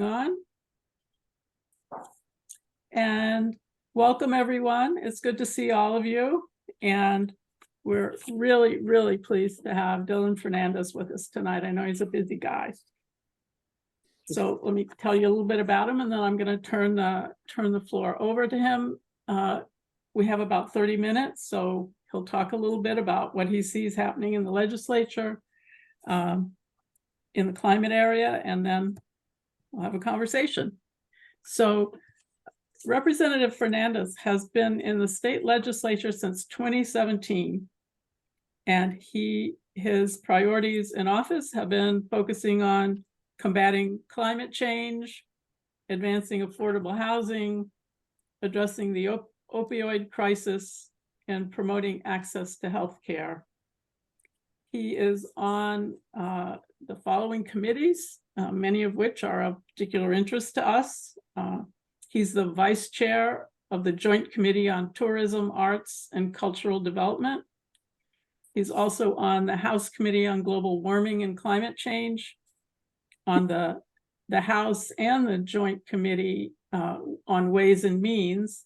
on. And welcome everyone. It's good to see all of you. And we're really, really pleased to have Dylan Fernandes with us tonight. I know he's a busy guy. So let me tell you a little bit about him, and then I'm going to turn the floor over to him. We have about 30 minutes, so he'll talk a little bit about what he sees happening in the legislature, in the climate area, and then we'll have a conversation. So Representative Fernandes has been in the state legislature since 2017, and his priorities in office have been focusing on combating climate change, advancing affordable housing, addressing the opioid crisis, and promoting access to health care. He is on the following committees, many of which are of particular interest to us. He's the vice chair of the Joint Committee on Tourism, Arts, and Cultural Development. He's also on the House Committee on Global Warming and Climate Change, on the House and the Joint Committee on Ways and Means,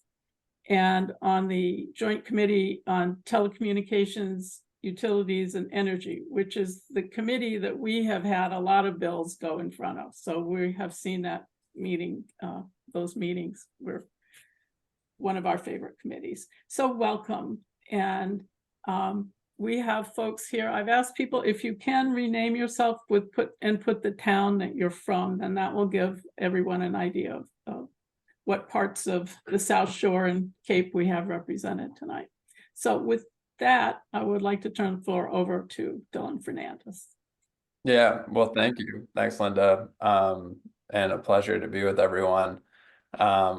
and on the Joint Committee on Telecommunications, Utilities, and Energy, which is the committee that we have had a lot of bills go in front of. So we have seen that meeting, those meetings were one of our favorite committees. So welcome. And we have folks here. I've asked people if you can rename yourself put the town that you're from, then that will give everyone an idea of what parts of the South Shore and Cape we have represented tonight. So with that, I would like to turn the floor over to Dylan Fernandes. Yeah, well, thank you. Thanks, Linda. And a pleasure to be with everyone. It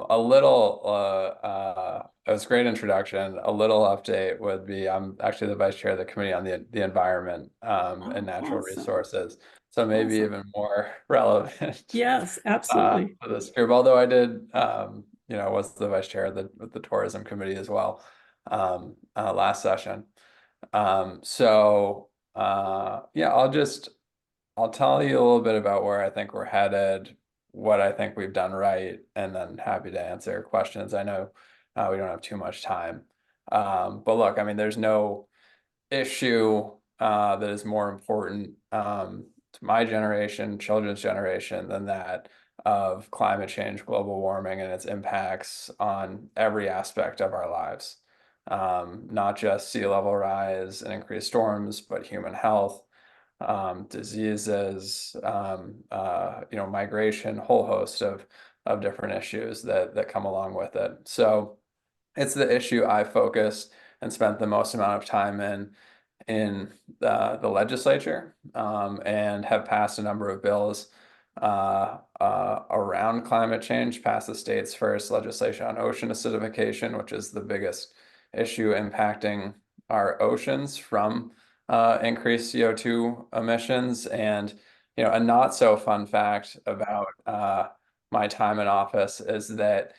was a great introduction. A little update would be I'm actually the vice chair of the committee on the environment and natural resources. So maybe even more relevant. Yes, absolutely. For this group, although I did, was the vice chair of the tourism committee as well last session. I'll tell you a little bit about where I think we're headed, what I think we've done right, and then happy to answer questions. I know we don't have too much time. But look, I mean, there's no issue that is more important to my generation, children's generation, than that of climate change, global warming, and its impacts on every aspect of our lives. Not just sea level rise and increased storms, but human health, diseases, migration, whole host of different issues that come along with it. So it's the issue I focused and spent the most amount of time in the legislature, and have passed a number of bills around climate change, passed the state's first legislation on ocean acidification, which is the biggest issue impacting our oceans from increased CO2 emissions. And a not so fun fact about my time in office is that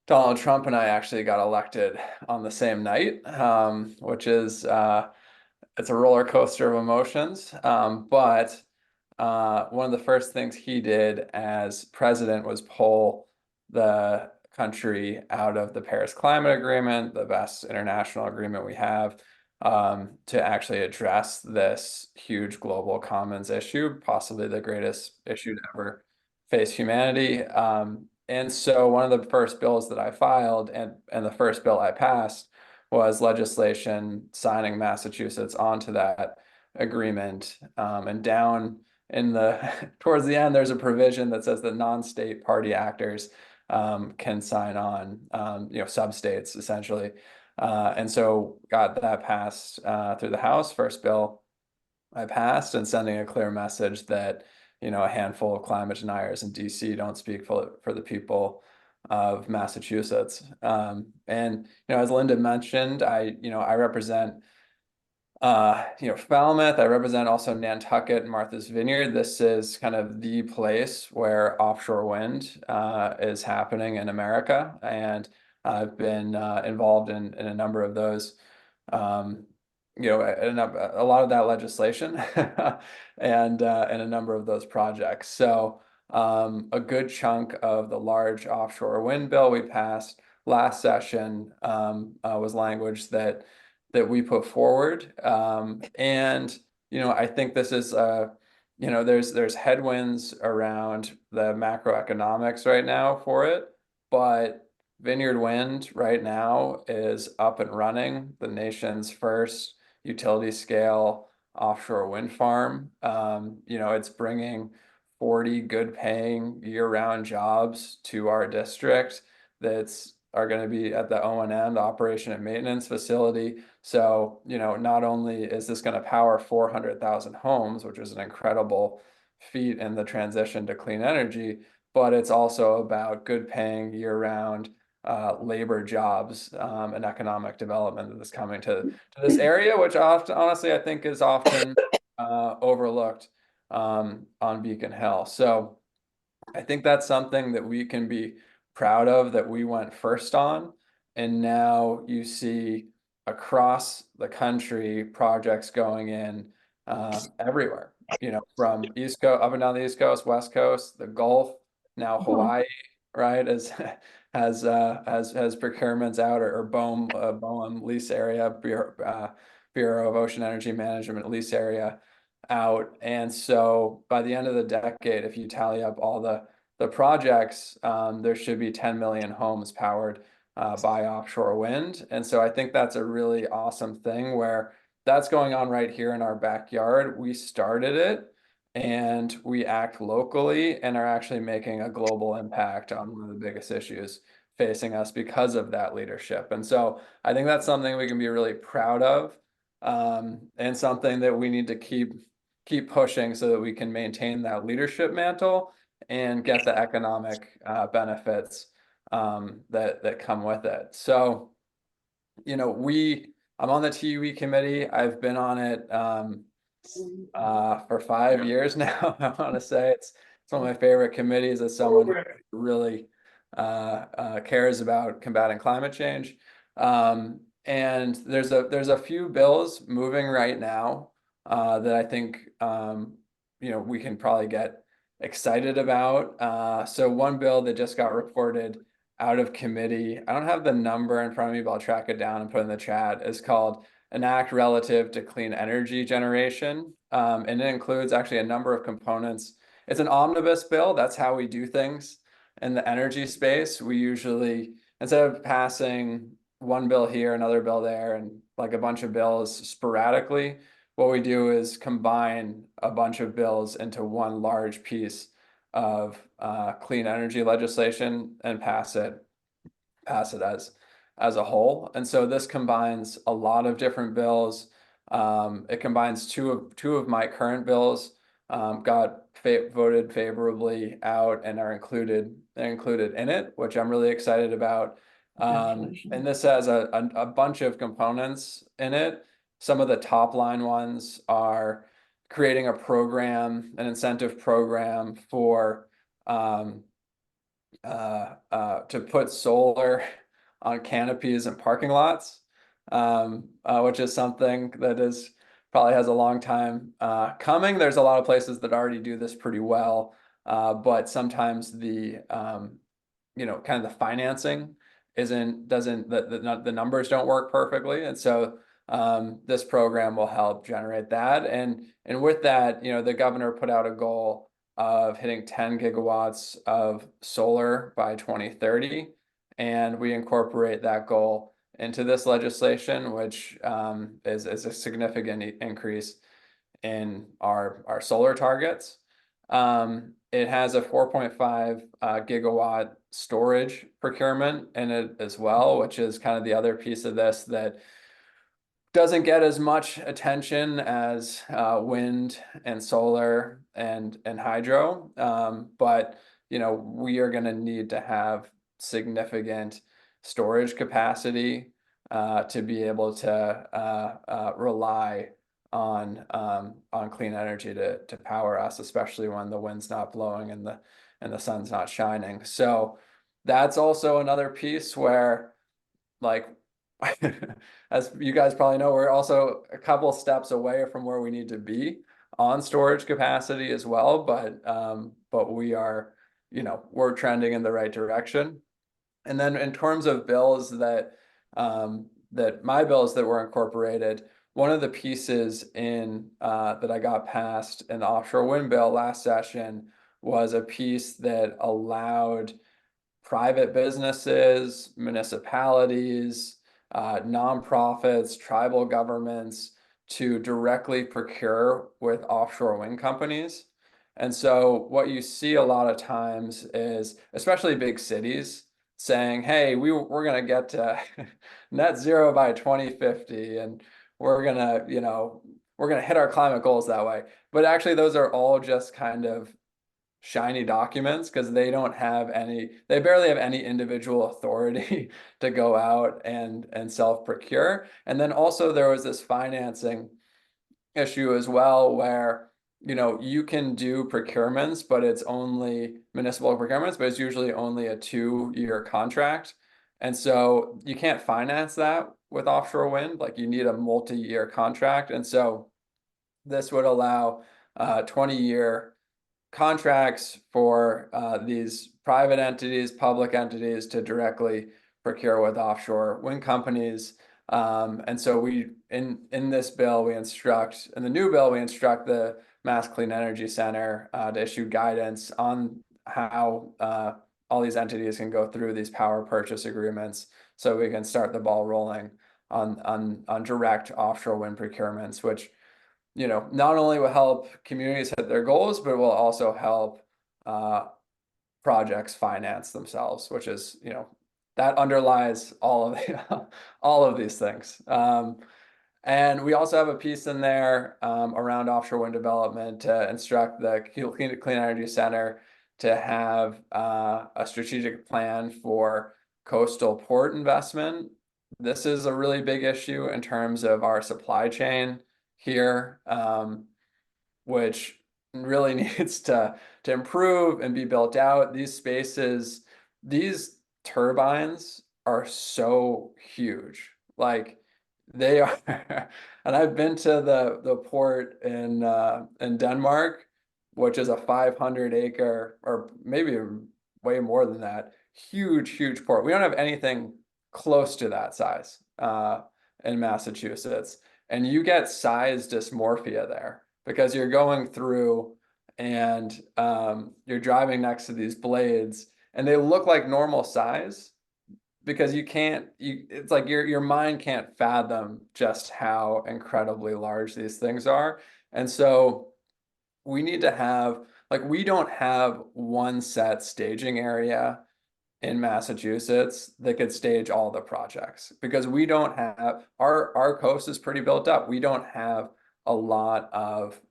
Donald Trump and I actually got elected on the same night, which is it's a roller coaster of emotions. But one of the first things he did as president was pull the country out of the Paris Climate Agreement, the best international agreement we have, to actually address this huge global commons issue, possibly the greatest issue to ever face humanity. And so one of the first bills that I filed and the first bill I passed was legislation signing Massachusetts onto that agreement. And down in towards the end, there's a provision that says that non-state party actors can sign on, sub-states essentially. And so got that passed through the House, first bill I passed, and sending a clear message that, a handful of climate deniers in DC don't speak for the people of Massachusetts. And, as Linda mentioned, I represent Falmouth. I represent also Nantucket and Martha's Vineyard. This is kind of the place where offshore wind is happening in America. And I've been involved in a number of those, a lot of that legislation and a number of those projects. So A good chunk of the large offshore wind bill we passed last session was language that we put forward. And I think this is there's headwinds around the macroeconomics right now for it, but Vineyard Wind right now is up and running, the nation's first utility scale offshore wind farm. It's bringing 40 good paying year-round jobs to our district that's are going to be at the O&M, the operation and maintenance facility. So, not only is this going to power 400,000 homes, which is an incredible feat in the transition to clean energy, but it's also about good paying year-round labor jobs and economic development that is coming to this area, which honestly I think is often overlooked on Beacon Hill. So I think that's something that we can be proud of that we went first on. And now you see across the country projects going in everywhere, from East Coast up and down the East Coast, West Coast, the Gulf, now Hawaii, right? Has procurements out or BOEM lease area, Bureau of Ocean Energy Management lease area out. And so by the end of the decade, if you tally up all the projects, there should be 10 million homes powered by offshore wind. And so I think that's a really awesome thing where that's going on right here in our backyard. We started it and we act locally and are actually making a global impact on one of the biggest issues facing us because of that leadership. And so I think that's something we can be really proud of, and something that we need to keep pushing so that we can maintain that leadership mantle and get the economic benefits that come with it. So, I'm on the TUE committee. I've been on it for 5 years now. I want to say it's one of my favorite committees as someone who really cares about combating climate change. And there's a few bills moving right now that I think we can probably get excited about. So one bill that just got reported out of committee, I don't have the number in front of me, but I'll track it down and put it in the chat, is called an act relative to clean energy generation. And it includes actually a number of components. It's an omnibus bill. That's how we do things in the energy space. We usually, instead of passing one bill here, another bill there, and like a bunch of bills sporadically, what we do is combine a bunch of bills into one large piece of clean energy legislation and pass it as a whole. And so this combines a lot of different bills. It combines two of my current bills, got voted favorably out and are included in it, which I'm really excited about. And this has a bunch of components in it. Some of the top line ones are creating a program, an incentive program for to put solar on canopies and parking lots, which is something that is probably has a long time coming. There's a lot of places that already do this pretty well, but sometimes the kind of the financing doesn't the numbers don't work perfectly, and so this program will help generate that. And with that, the governor put out a goal of hitting 10 gigawatts of solar by 2030. And we incorporate that goal into this legislation, which is a significant increase in our solar targets. It has a 4.5 gigawatt storage procurement in it as well, which is kind of the other piece of this that doesn't get as much attention as wind and solar and hydro. But we are going to need to have significant storage capacity to be able to rely on clean energy to power us, especially when the wind's not blowing and the sun's not shining. So that's also another piece where, like, as you guys probably know, we're also a couple steps away from where we need to be on storage capacity as well, but we are, we're trending in the right direction. And then in terms of bills that my bills that were incorporated, one of the pieces in that I got passed in the offshore wind bill last session was a piece that allowed private businesses, municipalities, nonprofits, tribal governments to directly procure with offshore wind companies. And so what you see a lot of times is, especially big cities, saying, hey, we're going to get to net zero by 2050, and we're going to, we're going to hit our climate goals that way. But actually, those are all just kind of shiny documents because they barely have any individual authority to go out and self-procure. And then also there was this financing issue as well, where you can do procurements, but it's only municipal procurements, but it's usually only a 2-year contract. And so you can't finance that with offshore wind, like you need a multi-year contract. And so this would allow 20-year contracts for these private entities, public entities to directly procure with offshore wind companies. And so we, in this bill, in the new bill, we instruct the Mass Clean Energy Center to issue guidance on how all these entities can go through these power purchase agreements, so we can start the ball rolling on direct offshore wind procurements, which not only will help communities hit their goals, but will also help projects finance themselves, which is, that underlies all of all of these things. And we also have a piece in there around offshore wind development to instruct the Clean Energy Center to have a strategic plan for coastal port investment. This is a really big issue in terms of our supply chain here, which really needs to improve and be built out. These spaces, these turbines are so huge, like they are. And I've been to the port in Denmark, which is a 500-acre, or maybe way more than that, huge port. We don't have anything close to that size in Massachusetts. And you get size dysmorphia there because you're going through and you're driving next to these blades and they look like normal size because it's like your mind can't fathom just how incredibly large these things are. And so we need to have, like, we don't have one set staging area in Massachusetts that could stage all the projects because we don't have, our coast is pretty built up. We don't have a lot of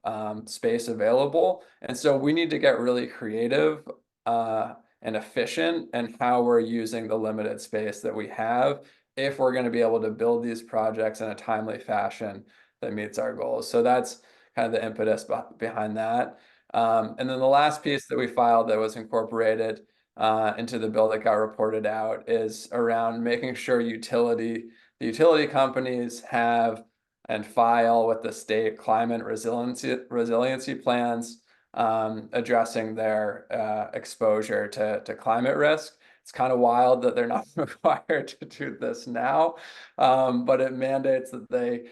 space available. And so we need to get really creative and efficient in how we're using the limited space that we have if we're going to be able to build these projects in a timely fashion that meets our goals. So that's kind of the impetus behind that. And then the last piece that we filed that was incorporated into the bill that got reported out is around making sure the utility companies have and file with the state climate resiliency plans, addressing their exposure to climate risk. It's kind of wild that they're not required to do this now, but it mandates that they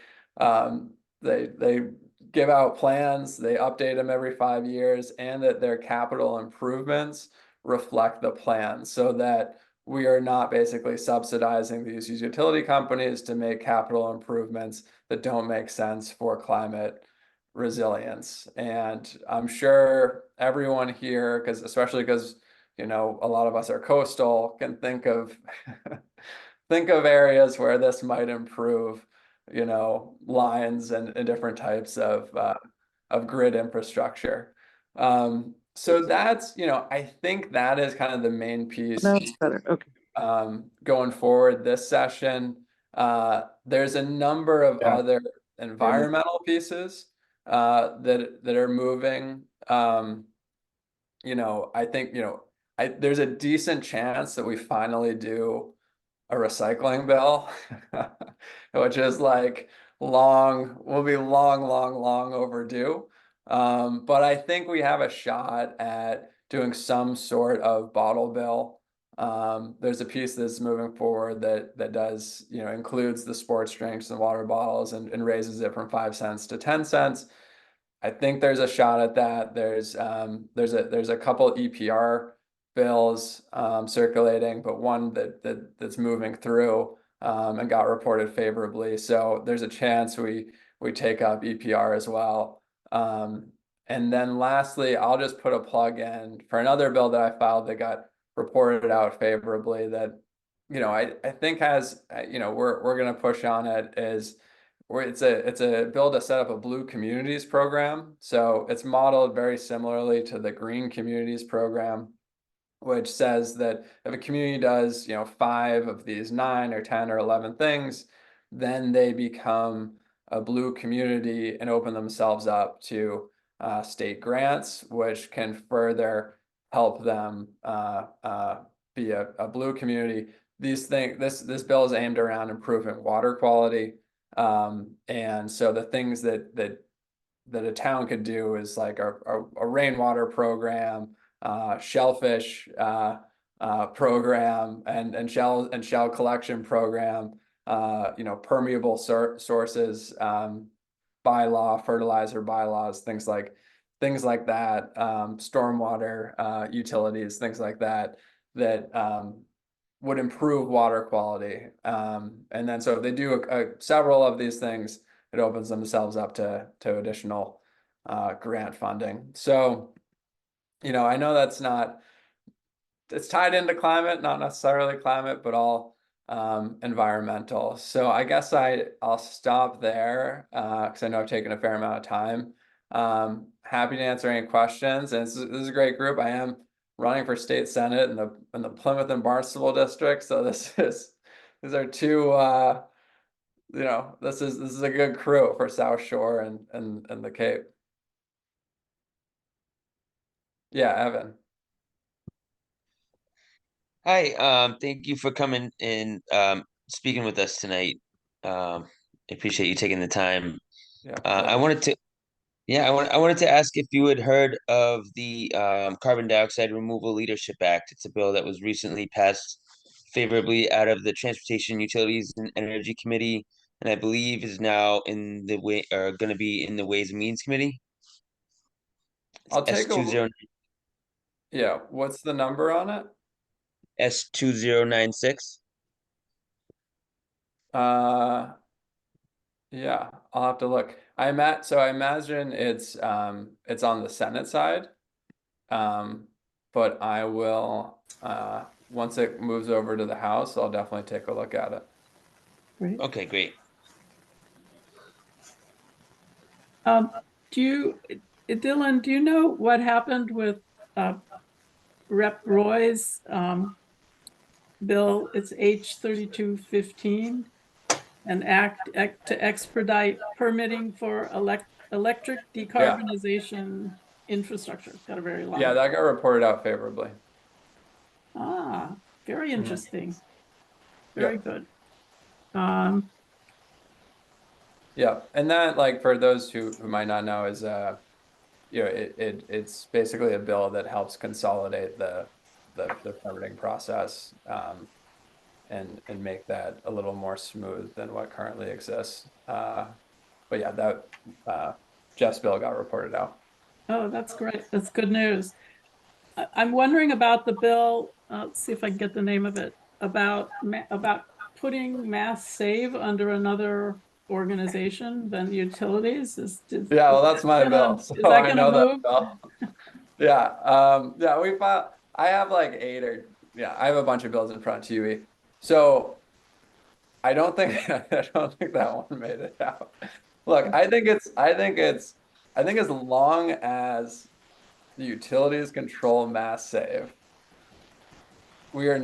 give out plans, they update them every 5 years, and that their capital improvements reflect the plan so that we are not basically subsidizing these utility companies to make capital improvements that don't make sense for climate resilience. And I'm sure everyone here, especially because a lot of us are coastal, can think of think of areas where this might improve, lines and different types of grid infrastructure. So that's, I think that is kind of the main piece. That's better. Okay. Going forward this session. There's a number of other environmental pieces that are moving. I think, there's a decent chance that we finally do a recycling bill, which is like will be long overdue. But I think we have a shot at doing some sort of bottle bill. There's a piece that's moving forward that does, includes the sports drinks and water bottles and raises it from 5 cents to 10 cents. I think there's a shot at that. There's a couple EPR bills circulating, but one that's moving through and got reported favorably. So there's a chance we take up EPR as well. And then lastly, I'll just put a plug in for another bill that I filed that got reported out favorably that, I think has, we're going to push on it is where it's a bill to set up a blue communities program. So it's modeled very similarly to the green communities program, which says that if a community does, 5 of these 9 or 10 or 11 things, then they become a blue community and open themselves up to state grants, which can further help them be a blue community. This bill is aimed around improving water quality, and so the things that a town could do is like a rainwater program, shellfish program, and shell collection program, permeable sources bylaw, fertilizer bylaws, things like that, stormwater utilities, things like that would improve water quality. And then so if they do several of these things, it opens themselves up to additional grant funding. So, I know it's tied into climate, not necessarily climate, but all environmental. So I guess I'll stop there because I know I've taken a fair amount of time. Happy to answer any questions. And this is a great group. I am running for state senate in the Plymouth and Barnstable district. So these are two this is a good crew for South Shore and the Cape. Yeah, Evan. Hi, thank you for coming and speaking with us tonight. I appreciate you taking the time. Yeah, I pleasure. wanted to, yeah, I wanted to ask if you had heard of the Carbon Dioxide Removal Leadership Act. It's a bill that was recently passed favorably out of the Transportation, Utilities, and Energy Committee, and I believe is now in the way, or going to be in the Ways and Means Committee. It's I'll take a yeah. What's the number on it? S2096. Yeah, I'll have to look. So I imagine it's on the Senate side. But I will once it moves over to the House, I'll definitely take a look at it. Great. Okay, great. Dylan, do you know what happened with Rep. Roy's bill? It's H 3215, an act to expedite permitting for electric decarbonization infrastructure. It's got a very long. Yeah, that got reported out favorably. Ah, very interesting. Yeah. Very good. Yeah, and that, like, for those who might not know, is it's basically a bill that helps consolidate the permitting process, and make that a little more smooth than what currently exists. But yeah, that Jeff's bill got reported out. Oh, that's great. That's good news. I'm wondering about the bill. Let's see if I can get the name of it. About putting Mass Save under another organization than utilities. Yeah, well, that's my bill, so is that I gonna know that move? bill. Yeah, yeah, we filed. I have like 8 or yeah, I have a bunch of bills in front of TV. So I don't think I don't think that one made it out. Look, I think as long as the utilities control Mass Save, they are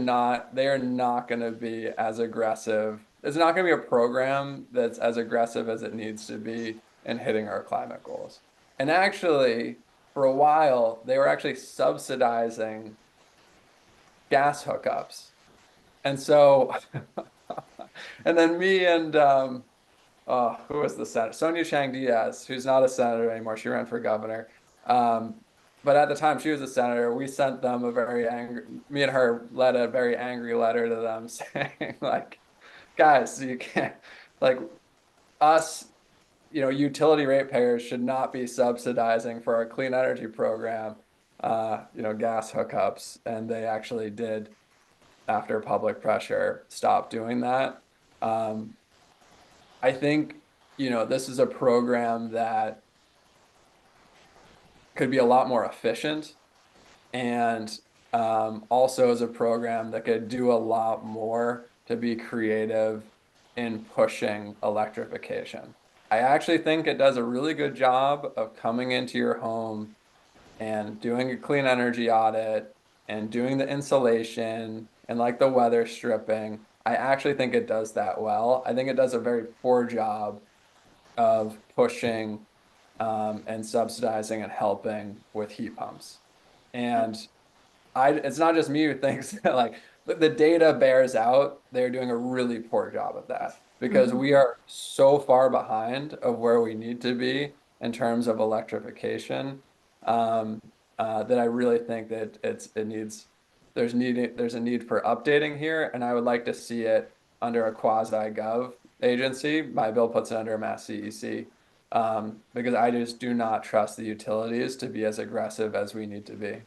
not going to be as aggressive. It's not going to be a program that's as aggressive as it needs to be in hitting our climate goals. And actually, for a while, they were actually subsidizing gas hookups. And so, and then me and who was the senator? Sonia Chang Diaz, who's not a senator anymore. She ran for governor. Um, but at the time she was a senator, we sent them a very angry, me and her led a very angry letter to them saying like, guys, you can't, like us, utility ratepayers should not be subsidizing for our clean energy program, gas hookups. And they actually did, after public pressure, stop doing that. I think, this is a program that could be a lot more efficient and also is a program that could do a lot more to be creative in pushing electrification. I actually think it does a really good job of coming into your home and doing a clean energy audit and doing the insulation and like the weather stripping. I actually think it does that well. I think it does a very poor job of pushing and subsidizing and helping with heat pumps. And it's not just me who thinks that, like, the data bears out they're doing a really poor job of that because we are so far behind of where we need to be in terms of electrification, that I really think that there's a need for updating here, and I would like to see it under a quasi-gov agency. My bill puts it under a Mass CEC, because I just do not trust the utilities to be as aggressive as we need to be.